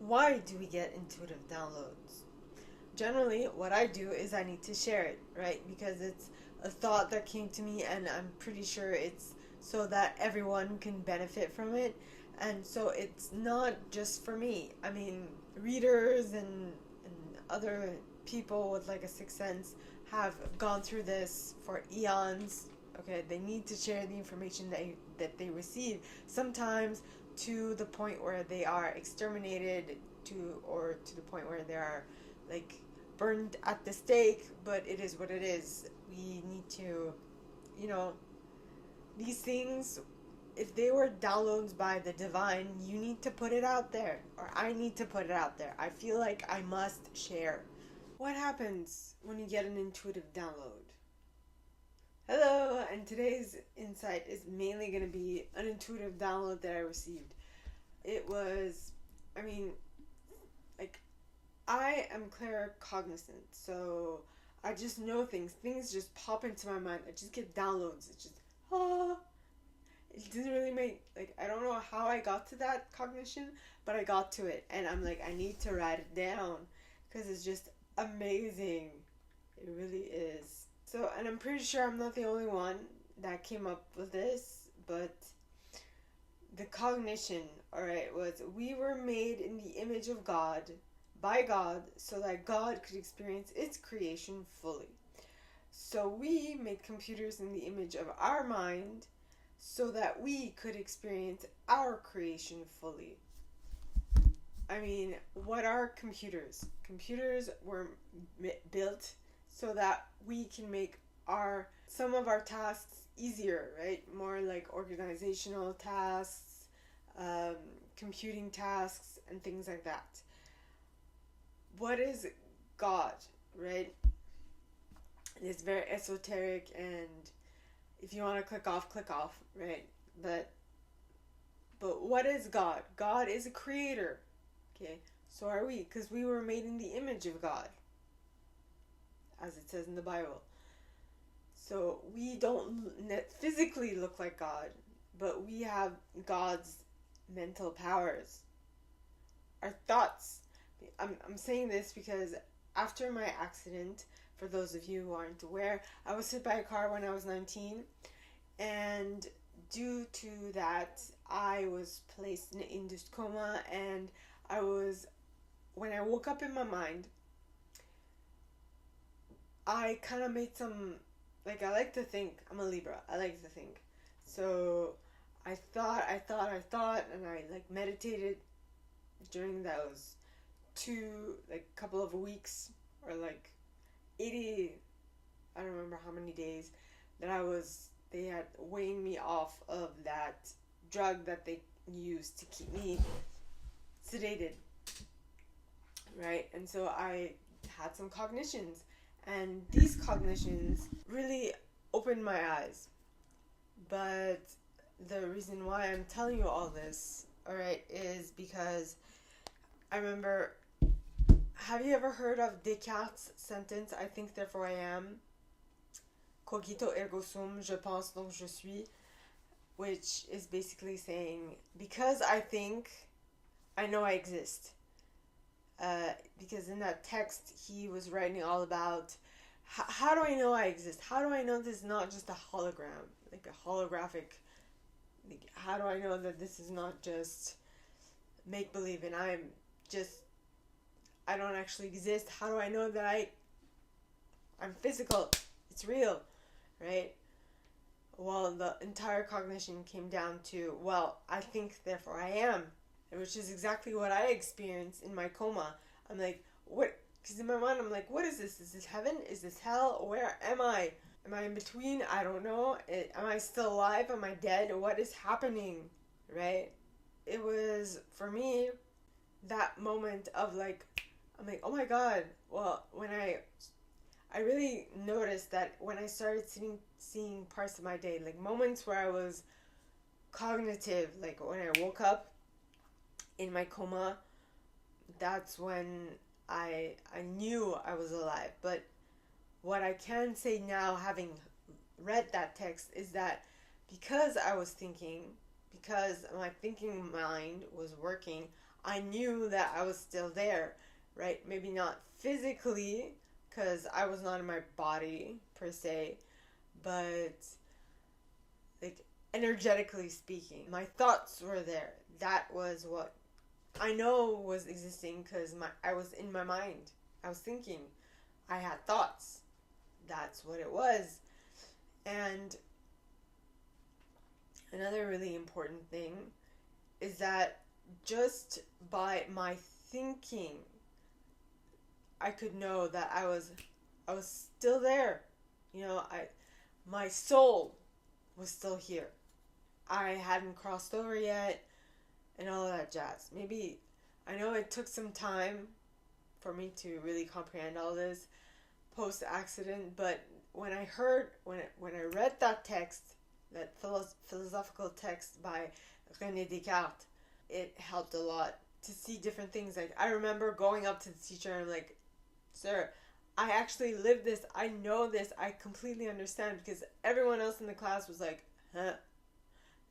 Why do we get intuitive downloads? Generally, what I do is I need to share it, right? Because it's a thought that came to me, and I'm pretty sure it's so that everyone can benefit from it. And so it's not just for me. I mean, readers and other people with like a sixth sense have gone through this for eons. Okay, they need to share the information that they receive. Sometimes to the point where they are exterminated, or to the point where they are like burned at the stake, but it is what it is. We need to, you know, these things, if they were downloads by the divine, you need to put it out there, or I need to put it out there. I feel like I must share. What happens when you get an intuitive download? Hello, and today's insight is mainly going to be an intuitive download that I received. It was, I mean, like, I am claircognizant, so I just know things. Things just pop into my mind. I just get downloads. It's just, ah. It doesn't really make, like, I don't know how I got to that cognition, but I got to it. And I'm like, I need to write it down because it's just amazing. It really is. So, and I'm pretty sure I'm not the only one that came up with this, but the cognition, alright, was we were made in the image of God, by God, so that God could experience its creation fully. So we made computers in the image of our mind so that we could experience our creation fully. I mean, what are computers? Computers were built so that we can make some of our tasks easier, right? More like organizational tasks, computing tasks, and things like that. What is God, right? It's very esoteric, and if you want to click off, right? But what is God? God is a creator, okay? So are we, because we were made in the image of God, as it says in the Bible. So we don't physically look like God, but we have God's mental powers. Our thoughts. I'm saying this because after my accident, for those of you who aren't aware, I was hit by a car when I was 19, and due to that, I was placed in an induced coma, and when I woke up in my mind, I kind of made some, like, I like to think, I'm a Libra, I like to think. So I thought, and I like meditated during those couple of weeks, or like 80, I don't remember how many days, they had weaned me off of that drug that they used to keep me sedated, right? And so I had some cognitions, and these cognitions really opened my eyes. But the reason why I'm telling you all this, alright, is because I remember, have you ever heard of Descartes' sentence, I think therefore I am, cogito ergo sum, je pense donc je suis, which is basically saying, because I think, I know I exist. Because in that text, he was writing all about, how do I know I exist? How do I know this is not just a hologram, like a holographic, like, how do I know that this is not just make-believe and I don't actually exist? How do I know that I'm physical? It's real, right? Well, the entire cognition came down to, well, I think, therefore I am, which is exactly what I experienced in my coma. I'm like, what? Because in my mind, I'm like, what is this? Is this heaven? Is this hell? Where am I? Am I in between? I don't know. Am I still alive? Am I dead? What is happening, right? It was, for me, that moment of like, I'm like, oh my God. Well, when I really noticed that when I started seeing parts of my day, like moments where I was cognitive, like when I woke up in my coma, that's when I knew I was alive. But what I can say now, having read that text, is that because I was thinking, because my thinking mind was working, I knew that I was still there, right? Maybe not physically, because I was not in my body per se, but like energetically speaking, my thoughts were there. That was what I know was existing because I was in my mind. I was thinking. I had thoughts. That's what it was. And another really important thing is that just by my thinking, I could know that I was still there. You know, my soul was still here. I hadn't crossed over yet and all of that jazz. Maybe I know it took some time for me to really comprehend all this post accident, but when I read that text, that philosophical text by René Descartes, it helped a lot to see different things. Like, I remember going up to the teacher and I'm like, "Sir, I actually lived this. I know this. I completely understand." Because everyone else in the class was like, "Huh?"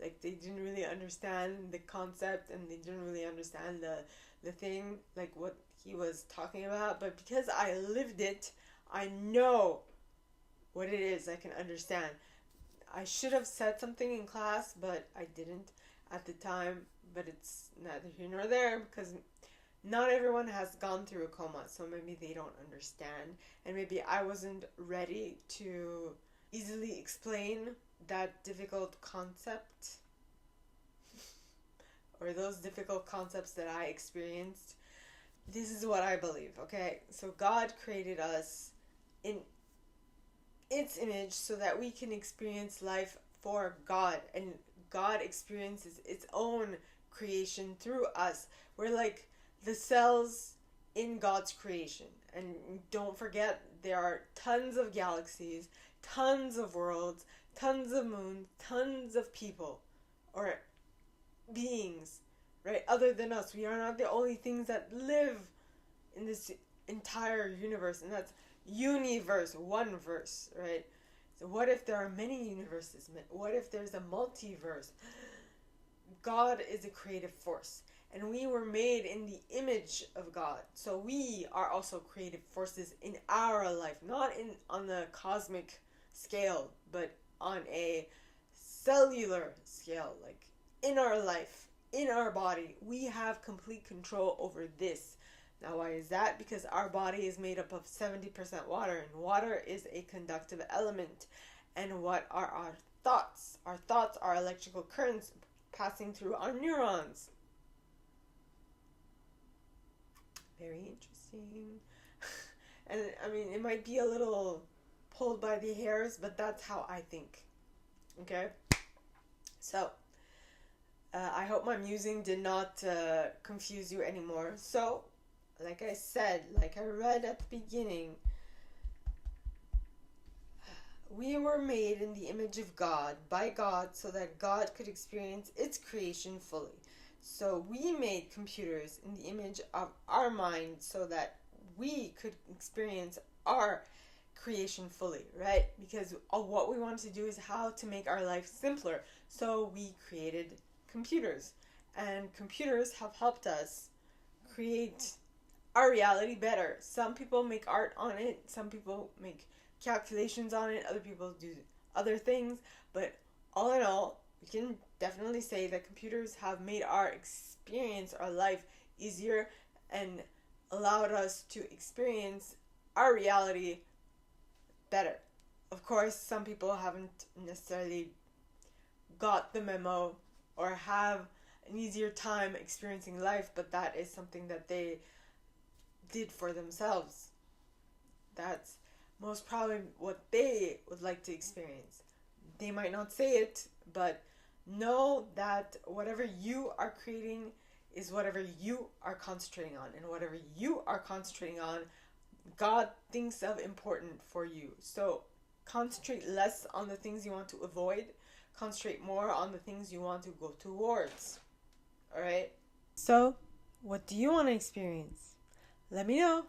Like, they didn't really understand the concept and they didn't really understand the thing, like what he was talking about. But because I lived it, I know what it is. I can understand. I should have said something in class, but I didn't at the time. But it's neither here nor there because not everyone has gone through a coma, so maybe they don't understand. And maybe I wasn't ready to easily explain that difficult concept or those difficult concepts that I experienced. This is what I believe, okay? So God created us in its image so that we can experience life for God, and God experiences its own creation through us. We're like the cells in God's creation. And don't forget, there are tons of galaxies, tons of worlds, tons of moons, tons of people or beings, right? Other than us. We are not the only things that live in this entire universe, and that's universe, one verse, right? So what if there are many universes? What if there's a multiverse? God is a creative force, and we were made in the image of God. So we are also creative forces in our life, not on the cosmic scale, but on a cellular scale, like in our life, in our body. We have complete control over this. Now, why is that? Because our body is made up of 70% water, and water is a conductive element. And what are our thoughts? Our thoughts are electrical currents passing through our neurons. Very interesting. And I mean, it might be a little pulled by the hairs, but that's how I think. Okay? So, I hope my musing did not confuse you anymore. So, like I said, like I read at the beginning, we were made in the image of God, by God, so that God could experience its creation fully. So we made computers in the image of our mind so that we could experience our creation fully, right? Because what we wanted to do is how to make our life simpler. So we created computers. And computers have helped us create our reality better. Some people make art on it, some people make calculations on it, other people do other things, but all in all, we can definitely say that computers have made our experience, our life easier and allowed us to experience our reality better. Of course, some people haven't necessarily got the memo or have an easier time experiencing life, but that is something that they did for themselves. That's most probably what they would like to experience. They might not say it, but know that whatever you are creating is whatever you are concentrating on, and whatever you are concentrating on, God thinks of important for you. So concentrate less on the things you want to avoid, concentrate more on the things you want to go towards. Alright? So, what do you want to experience? Let me know.